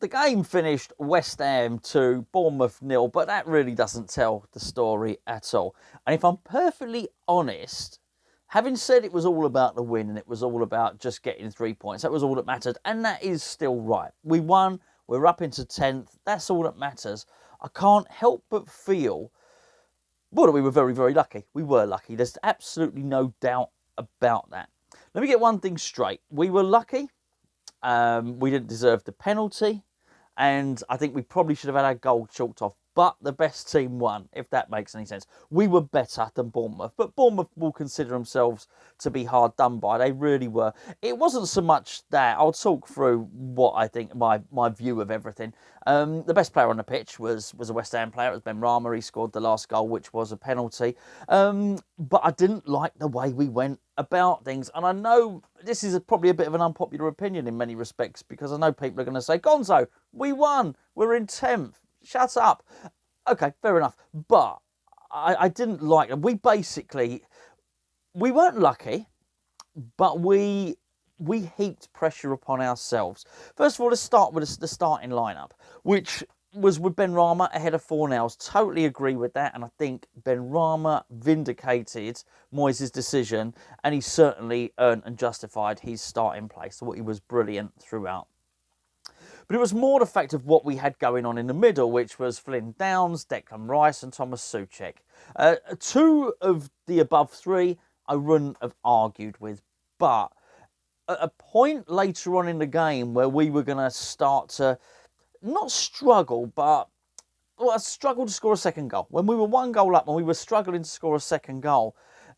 the game finished West Ham 2, Bournemouth 0, but that really doesn't tell the story at all. And if I'm perfectly honest, having said it was all about the win and it was all about just getting 3 points, that was all that mattered, and that is still right. We won, we're up into 10th, that's all that matters. I can't help but feel, well, that we were very, very lucky. We were lucky. There's absolutely no doubt about that. Let me get one thing straight. We were lucky. We didn't deserve the penalty. And I think we probably should have had our goal chalked off. But the best team won, if that makes any sense. We were better than Bournemouth. But Bournemouth will consider themselves to be hard done by. They really were. It wasn't so much that. I'll talk through what I think, my view of everything. The best player on the pitch was a West Ham player. It was Benrahma. He scored the last goal, which was a penalty. But I didn't like the way we went about things. And I know this is probably a bit of an unpopular opinion in many respects, because I know people are going to say, Gonzo, we won. We're in 10th. Shut up. Okay, fair enough. But I didn't like them. We weren't lucky, but we heaped pressure upon ourselves. First of all, let's start with the starting lineup, which was with Benrahma ahead of Fornells. Totally agree with that, and I think Benrahma vindicated Moyes' decision, and he certainly earned and justified his starting place. So he was brilliant throughout. But it was more the fact of what we had going on in the middle, which was Flynn Downs, Declan Rice and Thomas Souček. 2 of the above 3 I wouldn't have argued with. But at a point later on in the game where we were going to start to, not struggle, but struggle to score a second goal. When we were 1 goal up and we were struggling to score a second goal,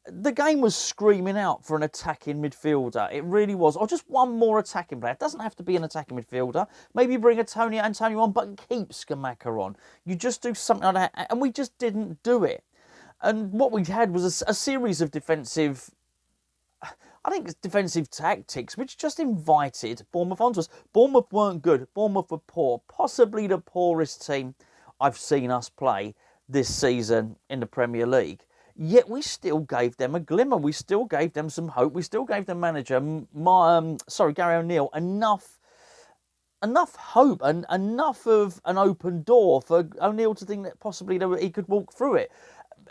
the game was screaming out for an attacking midfielder. It really was. Or just one more attacking player. It doesn't have to be an attacking midfielder. Maybe bring Antonio on, but keep Scamacca on. You just do something like that. And we just didn't do it. And what we had was a series of defensive tactics, which just invited Bournemouth onto us. Bournemouth weren't good. Bournemouth were poor. Possibly the poorest team I've seen us play this season in the Premier League. Yet we still gave them a glimmer. We still gave them some hope. We still gave them manager, Gary O'Neill, enough hope and enough of an open door for O'Neill to think that possibly he could walk through it.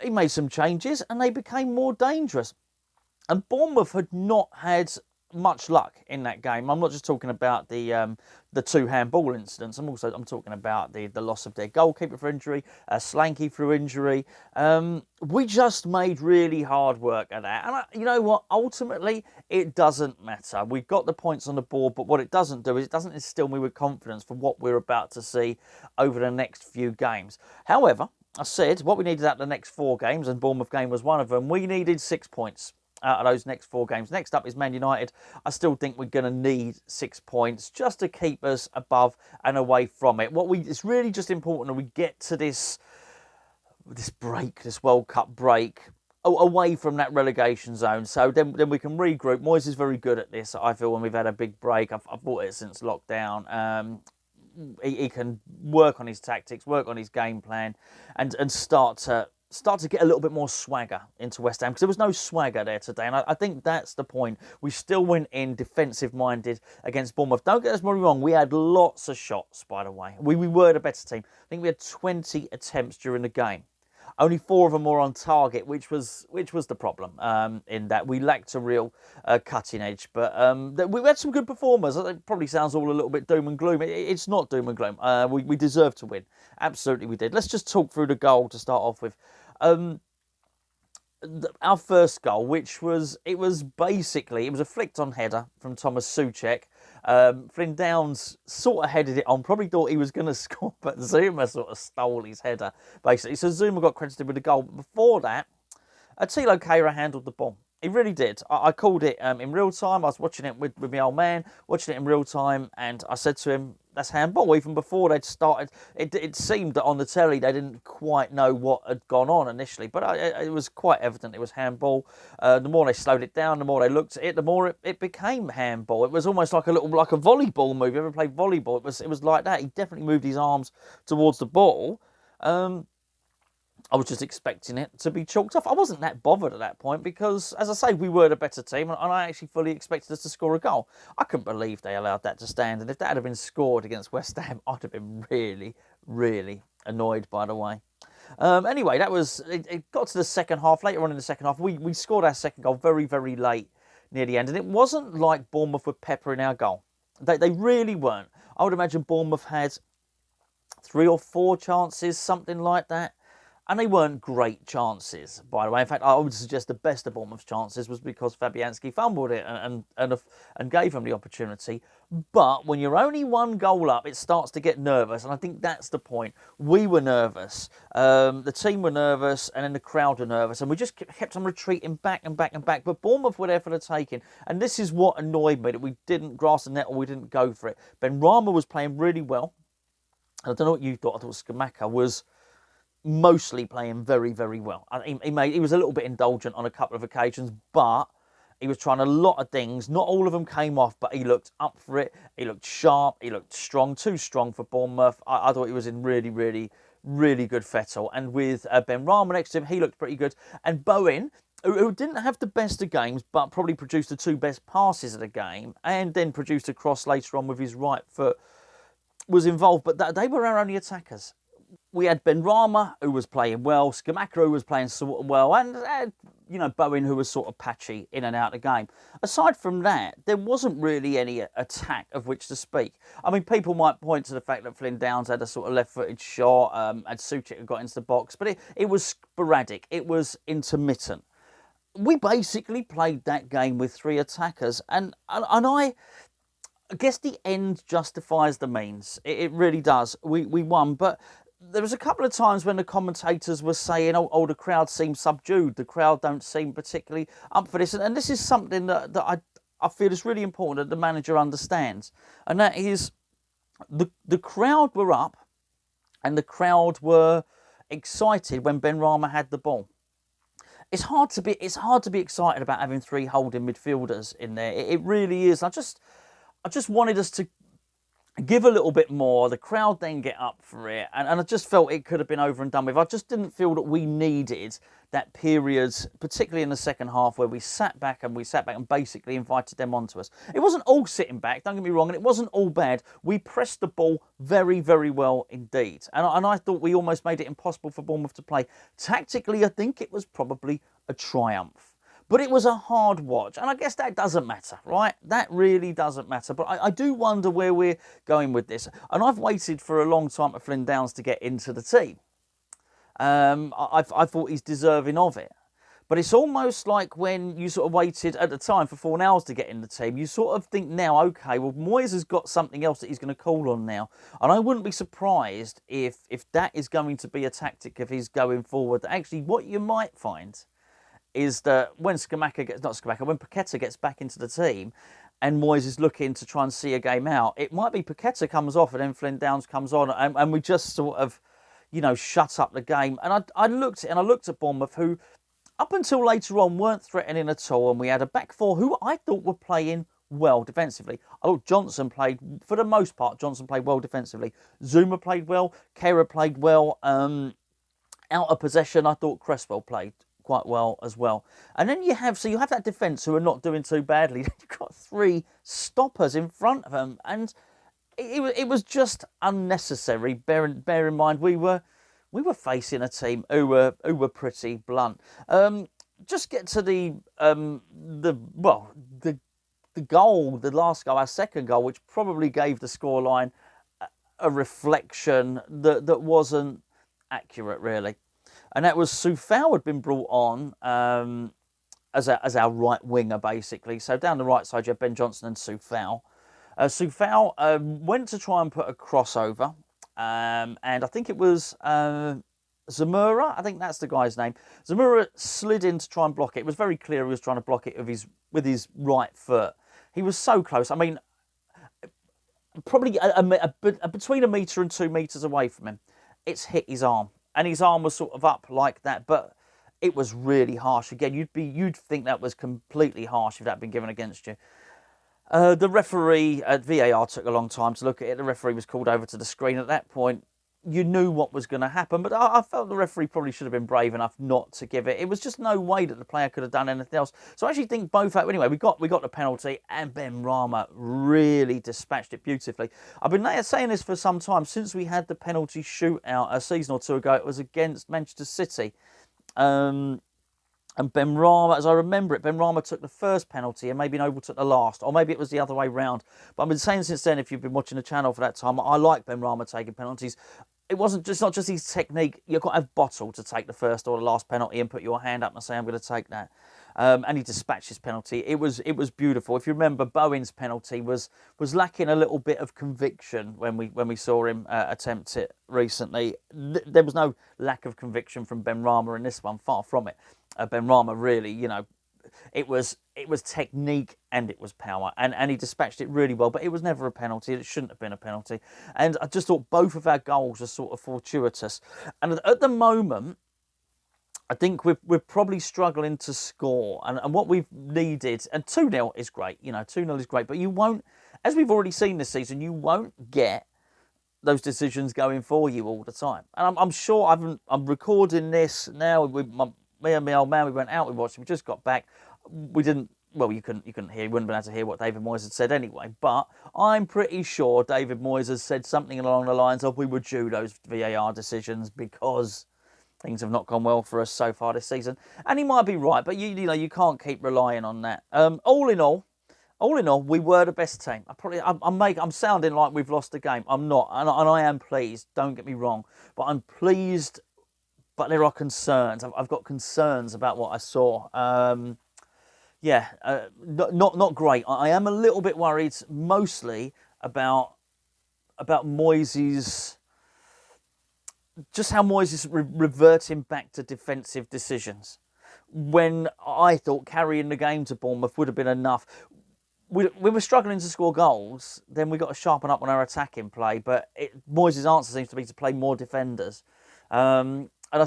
He made some changes and they became more dangerous. And Bournemouth had not had much luck in that game. I'm not just talking about the 2 handball incidents. I'm talking about the loss of their goalkeeper for injury, Slanky through injury. We just made really hard work at that. And you know what? Ultimately, it doesn't matter. We've got the points on the board, but what it doesn't do is it doesn't instill me with confidence for what we're about to see over the next few games. However, I said what we needed out of the next 4 games, and Bournemouth game was one of them. We needed 6 points out of those next 4 games. Next up is Man United. I still think we're going to need 6 points just to keep us above and away from it. It's really just important that we get to this World Cup break, away from that relegation zone. So then we can regroup. Moyes is very good at this, I feel, when we've had a big break. I've bought it since lockdown. He can work on his tactics, work on his game plan, and start to get a little bit more swagger into West Ham, because there was no swagger there today, and I think that's the point. We still went in defensive-minded against Bournemouth. Don't get us wrong, we had lots of shots, by the way. We were the better team. I think we had 20 attempts during the game. Only 4 of them were on target, which was the problem, in that we lacked a real cutting edge. But we had some good performers. It probably sounds all a little bit doom and gloom. It's not doom and gloom. We deserved to win. Absolutely we did. Let's just talk through the goal to start off with. Our first goal, it was a flicked on header from Thomas Souček. Flynn Downs sort of headed it on, probably thought he was going to score, but Zuma sort of stole his header, basically. So Zuma got credited with the goal. But before that, Attilo Kehrer handled the ball. He really did. I called it in real time. I was watching it with my old man, watching it in real time, and I said to him, that's handball. Even before they'd started, it seemed that on the telly they didn't quite know what had gone on initially, but it was quite evident it was handball. The more they slowed it down, the more they looked at it, the more it became handball. It was almost like a volleyball move. You ever played volleyball? It was like that. He definitely moved his arms towards the ball. I was just expecting it to be chalked off. I wasn't that bothered at that point because, as I say, we were the better team, and I actually fully expected us to score a goal. I couldn't believe they allowed that to stand, and if that had been scored against West Ham, I'd have been really, really annoyed, by the way. Anyway, it got to the second half. Later on in the second half, we scored our second goal very, very late near the end, and it wasn't like Bournemouth were peppering our goal. They really weren't. I would imagine Bournemouth had 3 or 4 chances, something like that. And they weren't great chances, by the way. In fact, I would suggest the best of Bournemouth's chances was because Fabianski fumbled it and gave him the opportunity. But when you're only 1 goal up, it starts to get nervous. And I think that's the point. We were nervous. The team were nervous, and then the crowd were nervous. And we just kept on retreating back and back and back. But Bournemouth were there for the taking. And this is what annoyed me, that we didn't grasp the net or we didn't go for it. Benrahma was playing really well. And I don't know what you thought. I thought Scamacca was mostly playing very, very well. He was a little bit indulgent on a couple of occasions, but he was trying a lot of things. Not all of them came off, but he looked up for it. He looked sharp. He looked strong, too strong for Bournemouth. I thought he was in really, really, really good fettle. And with Benrahma next to him, he looked pretty good. And Bowen, who didn't have the best of games, but probably produced the 2 best passes of the game, and then produced a cross later on with his right foot, was involved. But they were our only attackers. We had Benrahma, who was playing well, Scamacca, who was playing sort of well, and Bowen, who was sort of patchy in and out of the game. Aside from that, there wasn't really any attack of which to speak. I mean, people might point to the fact that Flynn Downs had a sort of left-footed shot, and Suchik had got into the box, but it was sporadic, it was intermittent. We basically played that game with 3 attackers, and I guess the end justifies the means. It really does. We won, but there was a couple of times when the commentators were saying, the crowd seems subdued. The crowd don't seem particularly up for this. And this is something that I feel is really important that the manager understands. And that is the crowd were up and the crowd were excited when Benrahma had the ball. It's hard to be excited about having 3 holding midfielders in there. It really is. I just wanted us to give a little bit more, the crowd then get up for it, and I just felt it could have been over and done with. I just didn't feel that we needed that period, particularly in the second half, where we sat back and basically invited them onto us. It wasn't all sitting back, don't get me wrong, and it wasn't all bad. We pressed the ball very, very well indeed, and I thought we almost made it impossible for Bournemouth to play. Tactically, I think it was probably a triumph. But it was a hard watch, and I guess that doesn't matter, right? That really doesn't matter. But I do wonder where we're going with this. And I've waited for a long time for Flynn Downs to get into the team. I thought he's deserving of it. But it's almost like when you sort of waited at the time for Fornals to get in the team, you sort of think now, okay, well, Moyes has got something else that he's going to call on now. And I wouldn't be surprised if that is going to be a tactic of his going forward. Actually, what you might find is that when Paqueta gets back into the team and Moyes is looking to try and see a game out, it might be Paqueta comes off and then Flynn Downs comes on and we just sort of, shut up the game. And I looked at Bournemouth, who up until later on weren't threatening at all, and we had a back 4 who I thought were playing well defensively. I thought for the most part, Johnson played well defensively. Zuma played well, Kehrer played well. Out of possession, I thought Cresswell played quite well as well. And then you have that defence who are not doing too badly. You've got 3 stoppers in front of them, and it was just unnecessary. Bear in mind we were facing a team who were pretty blunt. Just get to the goal, the last goal, our second goal, which probably gave the scoreline a reflection that wasn't accurate, really. And that was Soufal had been brought on as our right winger, basically. So down the right side, you have Ben Johnson and Soufal. Soufal went to try and put a crossover, and I think it was Zamora. I think that's the guy's name. Zamora slid in to try and block it. It was very clear he was trying to block it with his right foot. He was so close. I mean, probably between 1 metre and 2 metres away from him. It's hit his arm. And his arm was sort of up like that, but it was really harsh. Again, you'd think that was completely harsh if that had been given against you. The referee at VAR took a long time to look at it. The referee was called over to the screen. At that point, you knew what was going to happen. But I felt the referee probably should have been brave enough not to give it. It was just no way that the player could have done anything else. So I actually think both. Anyway, we got the penalty, and Benrahma really dispatched it beautifully. I've been saying this for some time since we had the penalty shootout a season or two ago. It was against Manchester City. And Benrahma, as I remember it, Benrahma took the first penalty and maybe Noble took the last. Or maybe it was the other way round. But I've been saying since then, if you've been watching the channel for that time, I like Benrahma taking penalties. It's not just his technique. You've got to have bottle to take the first or the last penalty and put your hand up and say, I'm going to take that. And he dispatched his penalty. It was beautiful. If you remember, Bowen's penalty was lacking a little bit of conviction when we saw him attempt it recently. There was no lack of conviction from Benrahma in this one, far from it. Benrahma really, it was technique and it was power, and he dispatched it really well. But it was never a penalty. It shouldn't have been a penalty. And I just thought both of our goals were sort of fortuitous. And at the moment, I think we're probably struggling to score, and what we've needed, and 2-0 is great, 2-0 is great, but you won't, as we've already seen this season, you won't get those decisions going for you all the time. And I'm sure I'm recording this now. Me and my old man, we went out, we watched, we just got back. We didn't, well, you couldn't hear, you wouldn't have been able to hear what David Moyes had said anyway, but I'm pretty sure David Moyes has said something along the lines of, we were due those VAR decisions because things have not gone well for us so far this season. And he might be right, but you can't keep relying on that. All in all, we were the best team. I'm sounding like we've lost the game. I'm not, and I am pleased. Don't get me wrong, but I'm pleased. But there are concerns. I've got concerns about what I saw. Not great. I am a little bit worried, mostly about Moyes', just how Moyes is reverting back to defensive decisions. When I thought carrying the game to Bournemouth would have been enough. We were struggling to score goals, then we got to sharpen up on our attacking play. But Moyes' answer seems to be to play more defenders. And I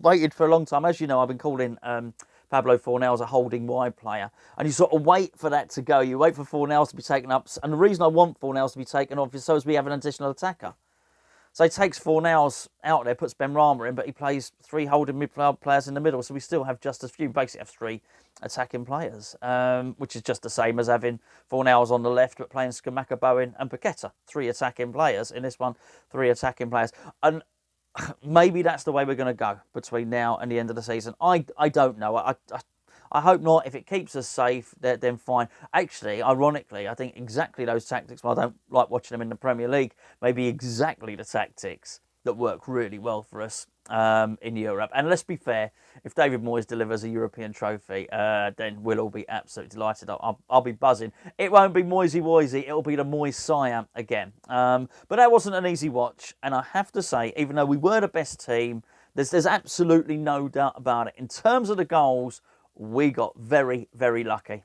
waited for a long time. As you know, I've been calling Pablo Fornals a holding wide player. And you sort of wait for that to go. You wait for Fornals to be taken up. And the reason I want Fornals to be taken off is so as we have an additional attacker. So he takes Fornals out there, puts Benrahma in, but he plays 3 holding midfield players in the middle. So we still have just as few. Basically have 3 attacking players, which is just the same as having Fornals on the left, but playing Scamacca, Bowen and Paqueta. 3 attacking players. In this one, 3 attacking players. And maybe that's the way we're going to go between now and the end of the season. I don't know. I hope not. If it keeps us safe, then fine. Actually, ironically, I think exactly those tactics, well, I don't like watching them in the Premier League, maybe exactly the tactics that work really well for us in Europe. And let's be fair, if David Moyes delivers a European trophy, then we'll all be absolutely delighted. I'll be buzzing. It won't be Moisey Woisey, it'll be the Moyes Sire again. But that wasn't an easy watch, and I have to say, even though we were the best team, there's absolutely no doubt about it. In terms of the goals, we got very, very lucky.